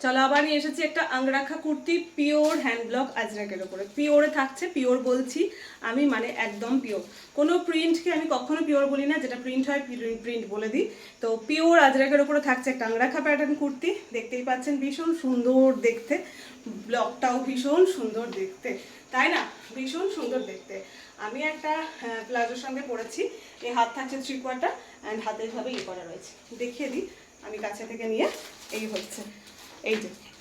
চলো আবার নিয়ে এসেছি একটা angrakha kurti pure hand block আজরাকের ওপরে। পিওরে থাকছে, পিওর বলছি আমি মানে একদম পিওর। কোনো প্রিন্টকে আমি কখনো পিওর বলি না, যেটা প্রিন্ট হয় প্রিন্ট বলে দিই। তো পিওর আজরাকের ওপরে থাকছে একটা আংরাখা প্যাটার্ন কুর্তি। দেখতেই পাচ্ছেন ভীষণ সুন্দর দেখতে, ব্লকটাও ভীষণ সুন্দর দেখতে, তাই না? ভীষণ সুন্দর দেখতে। আমি একটা প্লাজোর সঙ্গে পরেছি। এই হাত থাকছে 3/4 অ্যান্ড হাতে এইভাবে করা রয়েছে। দেখিয়ে দিই আমি কাছে থেকে নিয়ে। এই হচ্ছে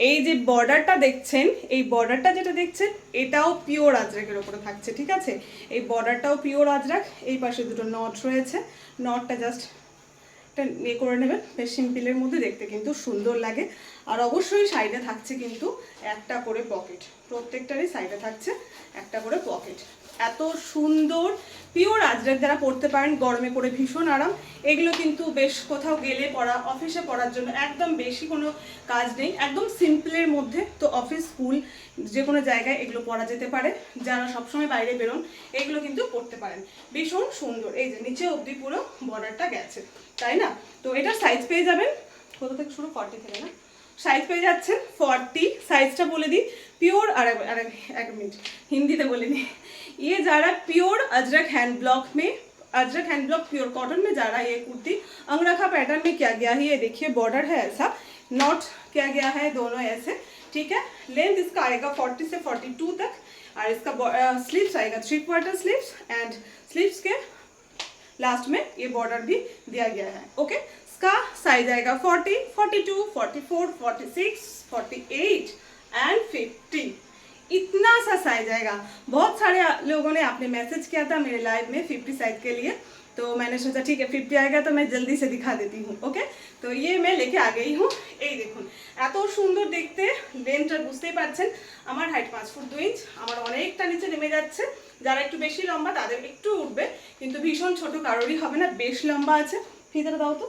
এই যে বর্ডারটা দেখছেন, এই বর্ডারটা যেটা দেখছেন এটাও পিওর আজরাকের ওপরে থাকছে, ঠিক আছে? এই বর্ডারটাও পিওর আজরাক। এই পাশে দুটো নট রয়েছে, নটটা জাস্ট একটা করে নেবেন। বেশ সিম্পলের মধ্যে দেখতে কিন্তু সুন্দর লাগে। আর অবশ্যই সাইডে থাকছে কিন্তু একটা করে পকেট, প্রত্যেকটারই সাইডে থাকছে একটা করে পকেট। এত সুন্দর পিওর আজরাক যারা পরতে পারেন, গরমে পরে ভীষণ আরাম। এগুলো কিন্তু বেশ কোথাও গেলে পরা, অফিসে পরার জন্য একদম বেশি কোনো কাজ নেই, একদম সিম্পলের মধ্যে। তো অফিস, স্কুল, যে কোনো জায়গায় এগুলো পরা যেতে পারে। যারা সবসময় বাইরে বেরোন এগুলো কিন্তু পরতে পারেন। ভীষণ সুন্দর। এই যে নিচে অবধি পুরো বর্ডারটা গেছে, তাই না? তো এটার সাইজ পেয়ে যাবেন কোথা থেকে শুরু, 40 থেকে না? সাইজ পেয়ে যাচ্ছেন 40। সাইজটা বলে দিই, পিওর আর एक मिनट हिंदी में बोले नहीं, ये जा रहा है प्योर अजरक हैंड ब्लॉक में, Ajrak hand block pure cotton में जा रहा है ये कुर्ती। अंगरखा पैटर्न में क्या गया है, ये देखिए बॉर्डर है ऐसा, नॉट क्या गया है दोनों ऐसे, ठीक है। लेंथ इसका आएगा 40 से 42 तक। और इसका स्लीव्स आएगा 3/4 स्लीव्स एंड स्लीव्स के लास्ट में ये बॉर्डर भी दिया गया है। ओके, इसका साइज आएगा 40, 42, 44, 46, 48 एंड 50। इतना सा साइज आएगा। बहुत सारे लोगों ने आपने मैसेज किया था मेरे लाइव में 50 साइज के लिए, तो मैंने सोचा ठीक है 50 आएगा तो मैं जल्दी से दिखा देती हूँ। ओके, तो ये मैं लेके आ गई हूँ। এই দেখুন এত সুন্দর দেখতে। লেন্থটা বুঝতেই পারছেন, আমার হাইট 5 ফুট 2 ইঞ্চ, আমার অনেকটা নিচে নেমে যাচ্ছে। যারা একটু বেশি লম্বা তাদের একটু উঠবে, কিন্তু ভীষণ ছোট কারোরই হবে না, বেশ লম্বা আছে। ফিতাটা দাও তো,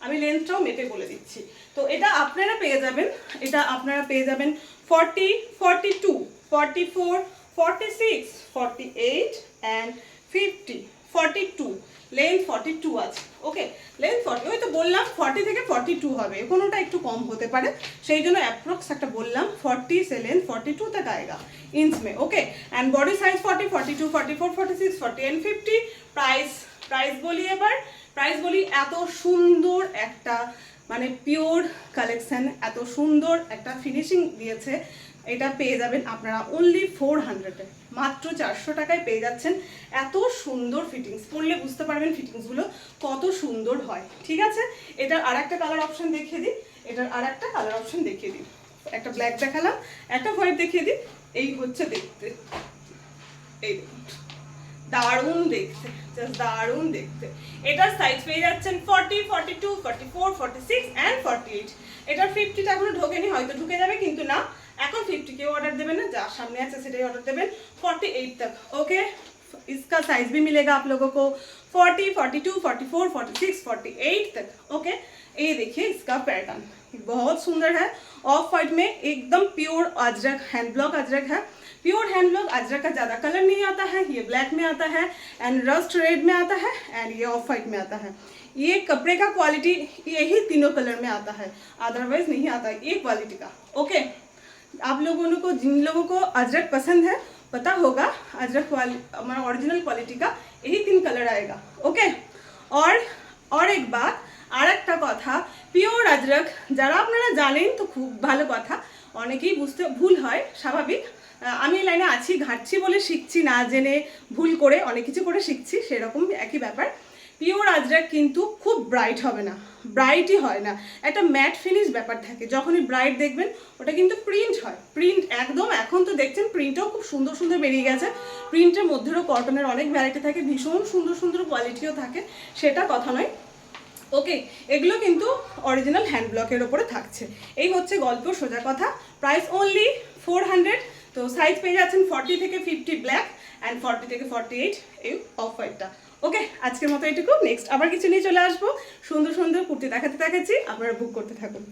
আমি লেন্থটাও মেপে বলে দিচ্ছি। তো এটা আপনারা পেয়ে যাবেন, এটা আপনারা পেয়ে যাবেন 40, 42, 44, 46, 48 অ্যান্ড 50, 42। লেন্থ 42 আছে। ওকে, লেন্থ 40, ওই তো বললাম 40 থেকে 42 হবে, কোনোটা একটু কম হতে পারে, সেই জন্য অ্যাপ্রক্স একটা বললাম। 40 से लेंथ 42 तक आएगा इंच में। Okay, and body size 40, 42, 44, 46, 40 and 50। Price বলি এবার, প্রাইস বলি। এত সুন্দর একটা মানে পিওর কালেকশন, এত সুন্দর একটা ফিনিশিং দিয়েছে। এটা পেয়ে যাবেন আপনারা অনলি 400-এ, মাত্র 400 টাকায় পেয়ে যাচ্ছেন। এত সুন্দর ফিটিংস, পরলে বুঝতে পারবেন ফিটিংসগুলো কত সুন্দর হয়, ঠিক আছে। এটার আর একটা কালার অপশন দেখিয়ে দিই, এটার আর একটা কালার অপশন দেখিয়ে দিই। একটা ব্ল্যাক দেখালাম, একটা হোয়াইট দেখিয়ে দিই। এই হচ্ছে দেখতে, এই দেখুন দারুণ দেখতে, জাস্ট দারুণ দেখতে। এটার সাইজ পেয়ে যাচ্ছেন 40, 42, 44, 46 এন্ড 48। এটার 50টা এখনো ঢোকেনি, হয়তো ঢুকে যাবে, কিন্তু না, এখন 50 কেউ অর্ডার দেবেন না, যা সামনে আছে সেটাই অর্ডার দেবেন 48 तक। ओके, इसका साइज भी मिलेगा आप लोगों को 40, 42, 44, 46, 48 तक। ओके, ये देखिए इसका पैटर्न बहुत सुंदर है। ऑफ वाइट में एकदम pure ajrak hand block ajrak है। प्योर हैंड ब्लॉक अजरक का ज़्यादा कलर नहीं आता है, ये ब्लैक में आता है एंड रस्ट रेड में आता है एंड ये ऑफ वाइट में आता है। ये कपड़े का क्वालिटी यही तीनों कलर में आता है, अदरवाइज नहीं आता ये क्वालिटी का। ओके, आप लोगों को, जिन लोगों को अजरक पसंद है, पता होगा अजरक हमारा ओरिजिनल क्वालिटी का यही 3 कलर आएगा। ओके, और एक बात, আর একটা কথা, পিওর আজরক যারা আপনারা জানেন তো খুব ভালো কথা, অনেকেই বুঝতে ভুল হয়, স্বাভাবিক। আমি এই লাইনে আছি, ঘাটছি বলে শিখছি, না জেনে ভুল করে অনেক কিছু করে শিখছি, সেরকম একই ব্যাপার। পিওর আজরক কিন্তু খুব ব্রাইট হবে না, ব্রাইটই হয় না, একটা ম্যাট ফিনিশ ব্যাপার থাকে। যখনই ব্রাইট দেখবেন ওটা কিন্তু প্রিন্ট হয়, প্রিন্ট একদম। এখন তো দেখছেন প্রিন্টও খুব সুন্দর সুন্দর বেরিয়ে গেছে, প্রিন্টের মধ্যেও কটনের অনেক ভ্যারাইটি থাকে, ভীষণ সুন্দর সুন্দর কোয়ালিটিও থাকে, সেটা কথা নয়। ওকে, এগুলো কিন্তু অরিজিনাল হ্যান্ড ব্লকের ওপরে থাকছে। এই হচ্ছে গল্প, সোজা কথা। Price only 400। তো সাইজ পেয়ে যাচ্ছেন 40 থেকে 50 ব্ল্যাক অ্যান্ড 40 থেকে 48 এই অফ হোয়াইটটা। ওকে, আজকের মতো এইটুকু। নেক্সট আবার কিছু নিয়ে চলে আসবো, সুন্দর সুন্দর কুর্তি দেখাচ্ছি, আপনারা বুক করতে থাকুন।